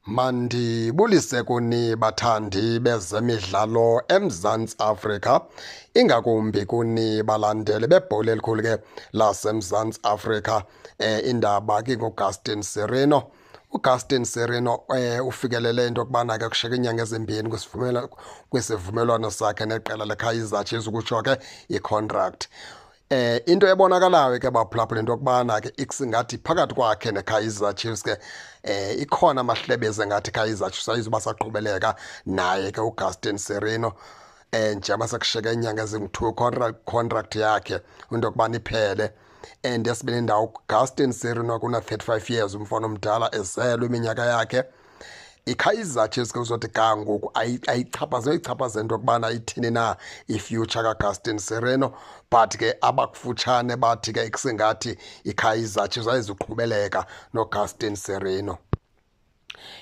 Mandibulise kuni bathandi bezemidlalo eMzantsi Afrika, ingakumbi kuni balandeli bebhola elikhulu ke laseMzantsi Afrika. Indaba ke nguGustin Sirino. UGustin Sirino ufikelele into yokubana ke kushiyeka iinyanga ezimbini kwisivumelwano sakhe neqela leKaizer Chiefs, ukutsho ke icontract. Into ebonakalayo ke baphulaphula into yokubana ke isingathi phakathi kwakhe neKaizer Chiefs ke ikhona amahlebezi ngathi iKaizer Chiefs ayizuba saqhubeleka naye ke uGustin Sirino njengoba sekushiyeka iinyanga ezingu-2 contract yakhe into yokubana iphele. And yesibini indawo, uGustin Sirino kuna-35 years, umfana omdala ezelwe iminyaka yakhe. IKaizer Chiefs ke uzothi ga ngoku ayichaphazele into yokubana ithini na ifuture kaGustin Sirino, but ke abakufutshane bathi ke kusingathi iKaizer Chiefs ayizuqhubeleka noGustin Sirino.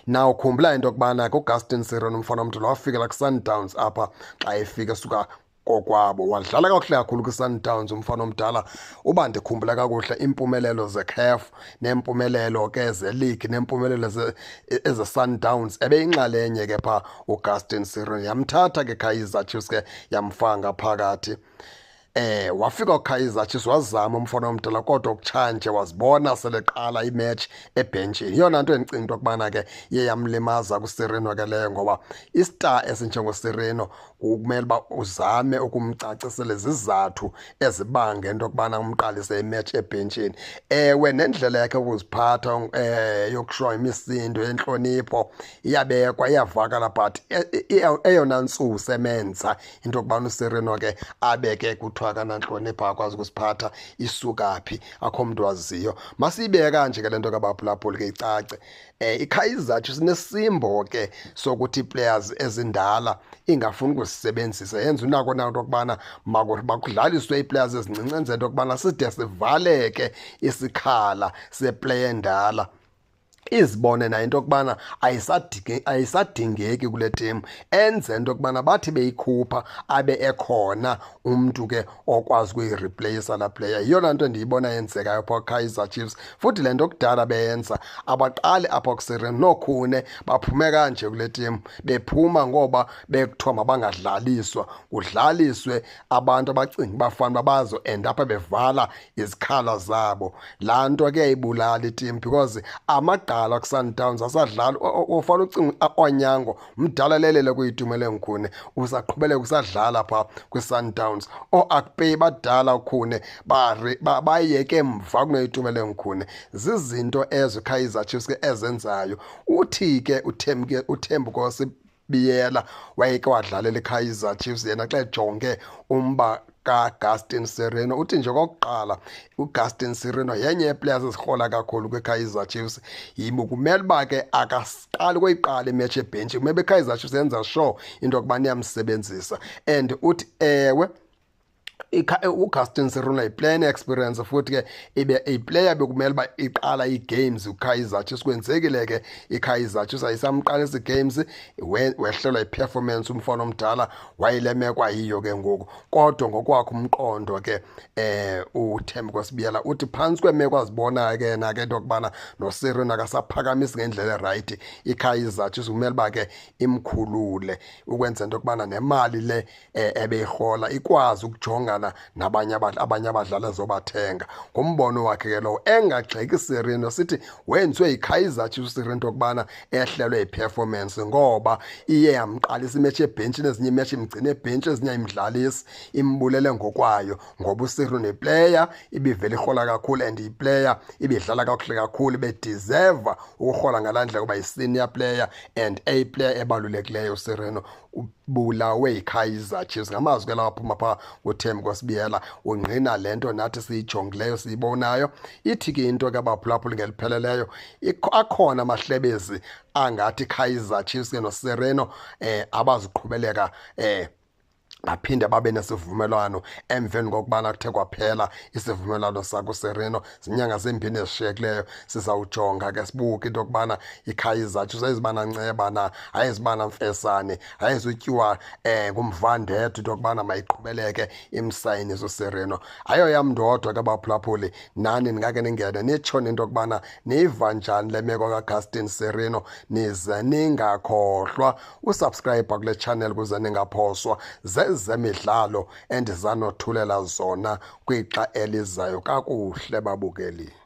Now khumbula into yokubana ke uGustin Sirino umfana omdala wafikela kuSundowns apha xa efika esuka kokwabo, wadlala kakuhle kakhulu kwiSundowns umfana omdala. Uba ndikhumbula kakuhle iimpumelelo zeCAF neempumelelo ke zeleague neempumelelo eze-Sundowns ebeyinxalenye ke phaa uGustin Sirino. Yamthatha ke Kaizer Chiefs ke yamfaka ngaphakathi. Wafika uKaizer Chiefs wazama umfana omdala, kodwa kutshanje wazibona seleqala imatch ebhentshini. Yiyona nto endicinga into yokubana ke iye yamlimaza kuSirino ke leyo, ngoba istar esinjengosirino kumele uba uzame ukumcacisela izizathu ezibanga into yokubana umqalise imatch ebhentshini. Ewe, nendlela yakhe ukuziphatha yokushoya imisindo yentlonipho iyabekwa, iyavakala, but eyona ntsusa emenza into yokubana uSirino ke abeke kuthiwa akanantlonipho, akwazi ukusiphatha, isuka phi, akho mntu waziyo. Masiyibeke kanje ke le nto kabaphulaphuli ke icace. IKaizer Chiefs sinesimbo ke sokuthi ii-players ezindala ingafuni ukusisebenzisa, yenza unako nako into yokubana makudlaliswe ii-players ezincinci, enze into yokubana side sivaleke isikhala seplayer endala, izibone nayo into yokubana ayisadingeki kule timu, enze into yokubana bathi beyikhupha abe ekhona umntu ke okwazi ukuyirepleyisa laa player. Yiyona nto ndiyibona yenzekayo phaa Kaizer Chiefs. Futhi le nto kudala beyenza, abaqali apha kuSirino nokhune baphume kanje kule timu, bephuma ngoba bekuthiwa mabangadlaliswa, kudlaliswe abantu abacinga bafana bazo and apha bevala izikhala zabo. Laa nto ke ibulala itimu, because amagqala kuSundowns asadlala. Ufana ucinga Onyango mdala lelele kuyitumele Nkhune, usaqhubeleka usadlala phaa kwiSundowns. OAkpeyi badala ukhune bayeke emva kunoyitumele Nkhune. Zizinto ezo iKaizer Chiefs ke ezenzayo. Uthi ke uThembu Biyela wayeke wadlalela iKaizer Chiefs, yena xa ejonge umba kaGustin Sirino uthi nje okokuqala uGustin Sirino yenye yeeplayers ezirhola kakhulu kwiKaizer Chiefs. Kumele uba ke akaqali ukuyiqala imatch ebhentshi, kumele iKaizer Chiefs yenza sure into yokubana iyamsebenzisa. And uthi ewe, uGustin Sirino yiplayer ene-experience, futhi ke ibe iplayer bekumele uba iqala ii-games uKaizer Chiefs. Kwenzekile ke iKaizer Chiefs ayisamqalisa ii-games, wehlelwa yi-performance umfana omdala, wayilemekwa yiyo ke ngoku. Kodwa ngokwakho umqondo ke uThembu Biyela uthi phantsi kweemeko azibonayo ke yena ke into yokubana noSirino akasaphakamisi ngendlela erayithi, iKaizer Chiefs kumele uba ke imkhulule, ukwenza into yokubana nemali le ebeyirhola ikwazi ukujongana nabanye abadlali ezobathenga. Ngumbono wakhe ke lowo, engagxeki Sirino, sithi wenziwe yiKaizer Chiefs Sirino into yokubana ehlelwe yi-performance, ngoba iye yamqalisa imetshi ebhentshini, ezinye imetshi imgcine ebhentshi, ezinye imdlalisi, imbulele ngokwayo, ngoba uSirino iplayer ibivele irhola kakhulu, and iplayer ibidlala kakuhle kakhulu, bedeserva ukurhola ngalaa ndlela kuba yi-senior player and a player ebalulekileyo. uSirino ubulawe yiKaizer Chiefs. Ngamazwi ke lawo aphuma phaa kuThembu Biyela, ungqina le nto nathi siyijongileyo siyibonayo. Ithi ke into ke abaphulaphuli ngelipheleleyo, akhona amahlebezi angathi iKaizer Chiefs ke noSirino abaziqhubeleka baphinde babe nesivumelwano emveni kokubana kuthe kwaphela isivumelwano sakho Sereno zinyanga zimbini ezishiyekileyo. Sizawujonga ke sibuke into yokubana iKaizer Chiefs ayizibana Nceba na, ayizibana Mfesane, ayizutyiwa ngumvandedwa into yokubana mayiqhubeleke imsayiniso Sereno. Ayoyam ndodwa ke baphulaphuli, nani ningake ningene nitsho into yokubana niva njani le meko kaGustin Sereno, nize ningakhohlwa usubscribe kule channel kuze ningaphoswa zezemidlalo endizanothulela zona kwixa elizayo kakuhle babukeli.